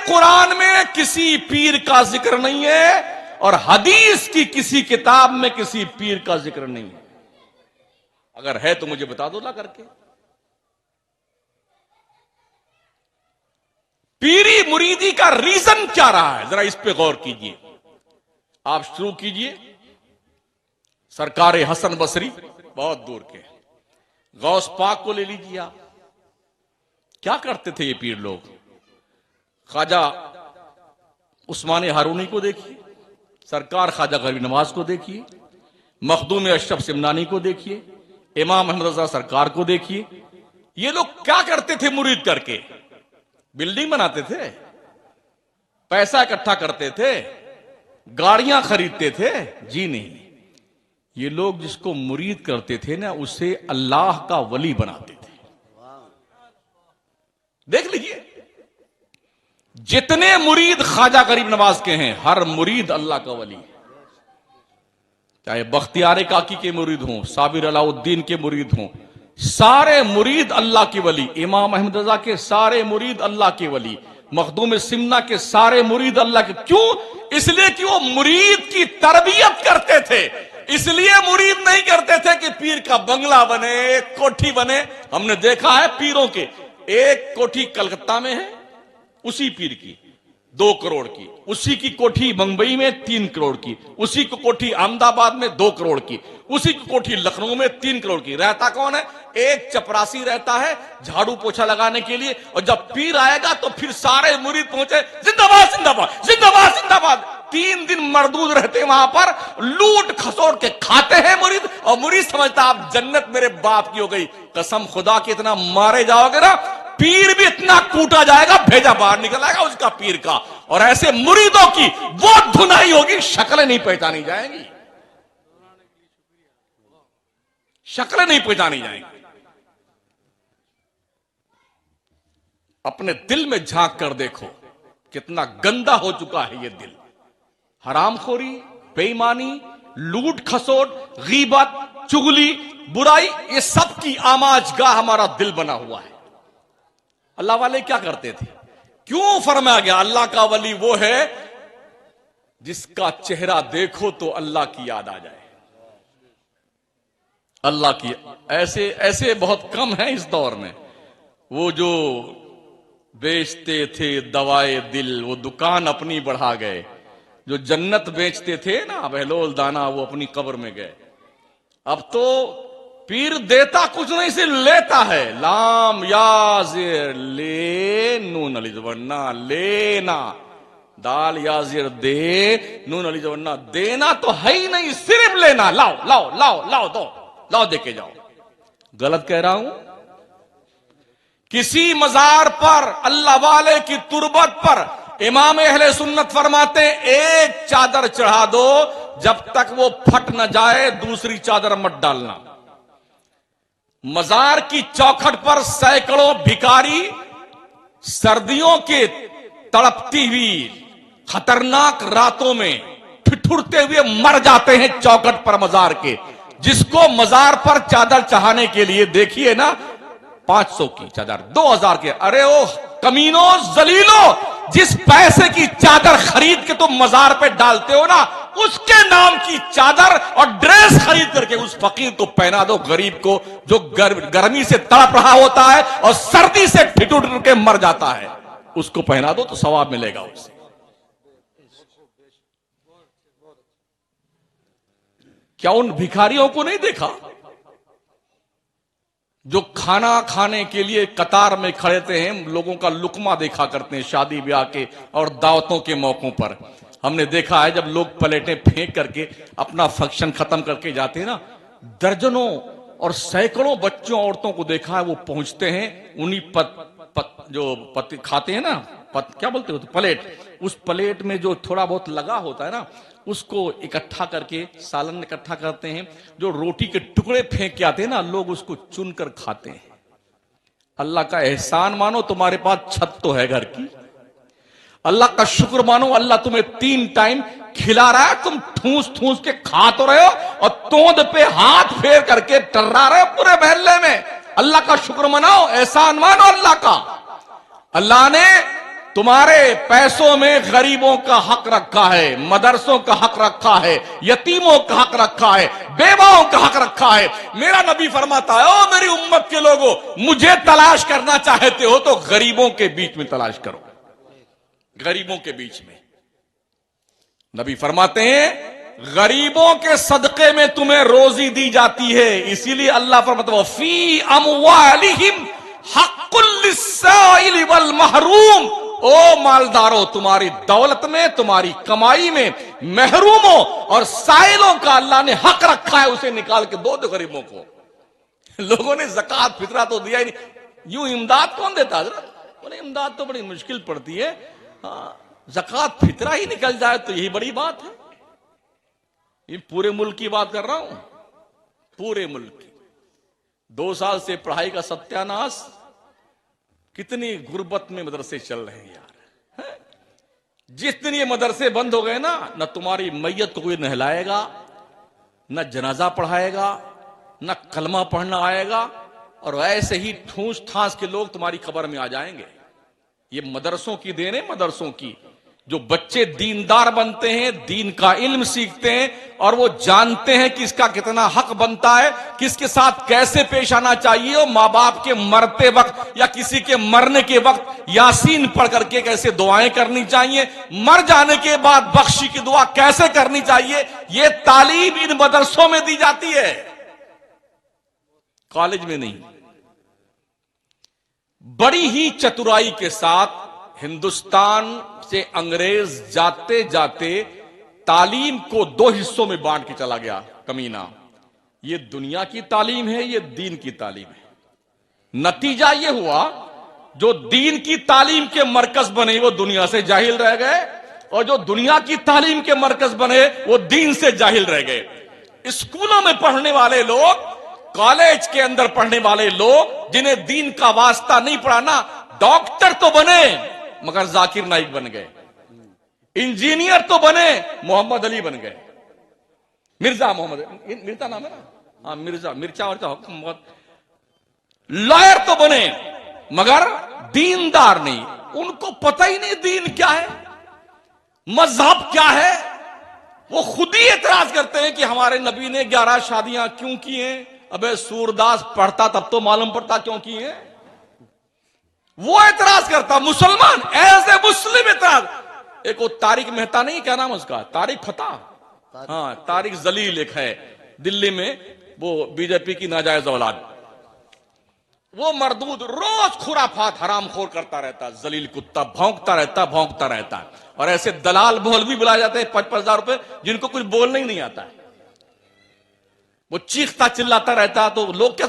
कुरान में किसी पीर का जिक्र नहीं है और हदीस की किसी किताब में किसी पीर का जिक्र नहीं है। अगर है तो मुझे बता दो ला करके। पीरी मुरीदी का रीजन क्या रहा है, जरा इस पे गौर कीजिए। आप शुरू कीजिए सरकार हसन बसरी, बहुत दूर के, गौस पाक को ले लीजिए आप। क्या करते थे ये पीर लोग? ख्वाजा उस्मान हारूनी को देखिए, सरकार ख्वाजा गरीब नवाज को देखिए, मखदूम अशरफ सिमनानी को देखिए, इमाम अहमद रजा सरकार को देखिए। ये लोग क्या करते थे मुरीद करके? बिल्डिंग बनाते थे, पैसा इकट्ठा करते थे, गाड़ियां खरीदते थे? जी नहीं, ये लोग जिसको मुरीद करते थे ना, उसे अल्लाह का वली बनाते थे। देख लीजिए, जितने मुरीद ख्वाजा गरीब नवाज के हैं, हर मुरीद अल्लाह का वली है। चाहे बख्तियार काकी के मुरीद हों, साबिर अलाउद्दीन के मुरीद हों, सारे मुरीद अल्लाह के वली। इमाम अहमद रजा के सारे मुरीद अल्लाह के वली, मखदूम सिमना के सारे मुरीद अल्लाह के। क्यों? इसलिए कि वो मुरीद की तरबियत करते थे। इसलिए मुरीद नहीं करते थे कि पीर का बंगला बने, एक कोठी बने। हमने देखा है पीरों के, एक कोठी कलकत्ता में है उसी पीर की 2 करोड़ की, उसी की कोठी मुंबई में 3 करोड़ की, उसी की कोठी अहमदाबाद में 2 करोड़ की, उसी की कोठी लखनऊ में 3 करोड़ की। रहता कौन है? एक चपरासी रहता है झाड़ू पोछा लगाने के लिए। और जब पीर आएगा तो फिर सारे मुरीद पहुंचे, जिंदाबाद जिंदाबाद जिंदाबाद जिंदाबाद। 3 दिन मरदूद रहते वहां पर, लूट खसोट के खाते हैं मुरीद। और मुरीद समझता आप जन्नत मेरे बाप की हो गई। कसम खुदा के इतना मारे जाओगे ना, पीर भी इतना कूटा जाएगा, भेजा बाहर निकल आएगा उसका पीर का। और ऐसे मुरीदों की वो धुनाई होगी, शक्लें नहीं पहचानी जाएंगी, शक्लें नहीं पहचानी जाएंगी। अपने दिल में झांक कर देखो कितना गंदा हो चुका है ये दिल। हरामखोरी, बेईमानी, लूट खसोट, गीबत, चुगली, बुराई, ये सब की आमाजगाह हमारा दिल बना हुआ है। अल्लाह वाले क्या करते थे? क्यों फरमाया गया अल्लाह का वली वो है जिसका चेहरा देखो तो अल्लाह की याद आ जाए। अल्लाह की ऐसे ऐसे बहुत कम है इस दौर में। वो जो बेचते थे दवाए दिल, वो दुकान अपनी बढ़ा गए। जो जन्नत बेचते थे ना बहलोल दाना, वो अपनी कब्र में गए। अब तो पीर देता कुछ नहीं, से लेता है। लाम याजिर ले नून अली जवन्ना, लेना दाल याजिर दे नून अली जवन्ना, देना तो है ही नहीं, सिर्फ लेना। लाओ लाओ लाओ लाओ, दो लाओ, देके जाओ। गलत कह रहा हूं? किसी मजार पर, अल्लाह वाले की तुरबत पर इमाम अहले सुन्नत फरमाते एक चादर चढ़ा दो, जब तक वो फट न जाए दूसरी चादर मत डालना। मजार की चौखट पर सैकड़ों भिखारी सर्दियों के तड़पती हुई खतरनाक रातों में ठिठुरते हुए मर जाते हैं चौखट पर मजार के। जिसको मजार पर चादर चढ़ाने के लिए देखिए ना 500 की चादर, 2000 के, अरे ओ कमीनों जलीलो, जिस पैसे की चादर खरीद के तुम मजार पे डालते हो ना, उसके नाम की चादर और ड्रेस खरीद करके उस फकीर को पहना दो, गरीब को जो गर्मी से तड़प रहा होता है और सर्दी से ठिठुर के मर जाता है, उसको पहना दो तो सवाब मिलेगा उसे। क्या उन भिखारियों को नहीं देखा जो खाना खाने के लिए कतार में खड़े थे? हैं लोगों का लुकमा देखा करते हैं शादी ब्याह के और दावतों के मौकों पर। हमने देखा है जब लोग प्लेटें फेंक करके अपना फंक्शन खत्म करके जाते हैं ना, दर्जनों और सैकड़ों बच्चों औरतों को देखा है, वो पहुंचते हैं उन्हीं जो पति खाते हैं ना, क्या बोलते हो, तो प्लेट, उस प्लेट में जो थोड़ा बहुत लगा होता है ना, उसको इकट्ठा करके सालन इकट्ठा करते हैं। जो रोटी के टुकड़े फेंक के आते हैं ना, लोग उसको चुनकर खाते हैं। अल्लाह का एहसान मानो, तुम्हारे पास छत तो है घर की। अल्लाह का शुक्र मानो, अल्लाह तुम्हें 3 टाइम खिला रहा है, तुम ठूस ठूस के खा तो रहे हो और तोंद पे हाथ फेर करके टर्रा रहे हो पूरे मोहल्ले में। अल्लाह का शुक्र मनाओ, एहसान मानो अल्लाह का। अल्लाह ने तुम्हारे पैसों में गरीबों का हक रखा है, मदरसों का हक रखा है, यतीमों का हक रखा है, बेवाओं का हक रखा है। मेरा नबी फरमाता है, ओ मेरी उम्मत के लोगों, मुझे तलाश करना चाहते हो तो गरीबों के बीच में तलाश करो, गरीबों के बीच में। नबी फरमाते हैं गरीबों के सदके में तुम्हें रोजी दी जाती है, इसीलिए अल्लाह फरमाता है फी अमवालिहिम हक्कुल लिस्साइल वल महरूम। ओ मालदारों, तुम्हारी दौलत में, तुम्हारी कमाई में महरूमों और साइलों का अल्लाह ने हक रखा है, उसे निकाल के दो गरीबों को। लोगों ने ज़कात फितरा तो दिया ही नहीं, यूं इमदाद कौन देता हजरत? बोले इमदाद तो बड़ी मुश्किल पड़ती है, ज़कात फितरा ही निकल जाए तो यही बड़ी बात है। ये पूरे मुल्क की बात कर रहा हूं, पूरे मुल्क की। 2 साल से पढ़ाई का सत्यानाश, कितनी गुर्बत में मदरसे चल रहे हैं यार। जिस दिन ये मदरसे बंद हो गए ना, न तुम्हारी मैयत को कोई नहलाएगा, न जनाजा पढ़ाएगा, न कलमा पढ़ना आएगा, और ऐसे ही ठूस ठास के लोग तुम्हारी खबर में आ जाएंगे। ये मदरसों की देन है, मदरसों की। जो बच्चे दीनदार बनते हैं, दीन का इल्म सीखते हैं और वो जानते हैं कि इसका कितना हक बनता है, किसके साथ कैसे पेश आना चाहिए, और माँ बाप के मरते वक्त या किसी के मरने के वक्त यासीन पढ़ करके कैसे दुआएं करनी चाहिए, मर जाने के बाद बख्शी की दुआ कैसे करनी चाहिए, ये तालीम इन मदरसों में दी जाती है, कॉलेज में नहीं। बड़ी ही चतुराई के साथ हिंदुस्तान से अंग्रेज जाते जाते तालीम को 2 हिस्सों में बांट के चला गया कमीना। ये दुनिया की तालीम है, ये दीन की तालीम है। नतीजा ये हुआ, जो दीन की तालीम के मरकज बने वो दुनिया से जाहिल रह गए, और जो दुनिया की तालीम के मरकज बने वो दीन से जाहिल रह गए। स्कूलों में पढ़ने वाले लोग, कॉलेज के अंदर पढ़ने वाले लोग, जिन्हें दीन का वास्ता नहीं पढ़ाना, डॉक्टर तो बने मगर जाकिर नाइक बन गए, इंजीनियर तो बने मोहम्मद अली बन गए, मिर्जा मोहम्मद, मिर्जा नाम है ना, हाँ मिर्जा, मिर्चा और मोहम्मद। लॉयर तो बने मगर दीनदार नहीं, उनको पता ही नहीं दीन क्या है, मजहब क्या है। वो खुद ही एतराज करते हैं कि हमारे नबी ने 11 शादियां क्यों की हैं। अबे सूरदास पढ़ता तब तो मालूम पड़ता क्यों की हैं। वो एतराज करता, मुसलमान एज ए मुस्लिम एतराज। एक वो तारिक मेहता नहीं, क्या नाम उसका, तारिक फता, हाँ तारिक जलील एक है दिल्ली में, वो बीजेपी की नाजायज औलाद। वो मरदूद रोज खुराफात हरामखोर करता रहता, जलील कुत्ता, भौंकता रहता। और ऐसे दलाल मौलवी बुलाए जाते हैं 5,000 रुपए, जिनको कुछ बोलना ही नहीं आता है। वो चीखता चिल्लाता रहता, तो लोग क्या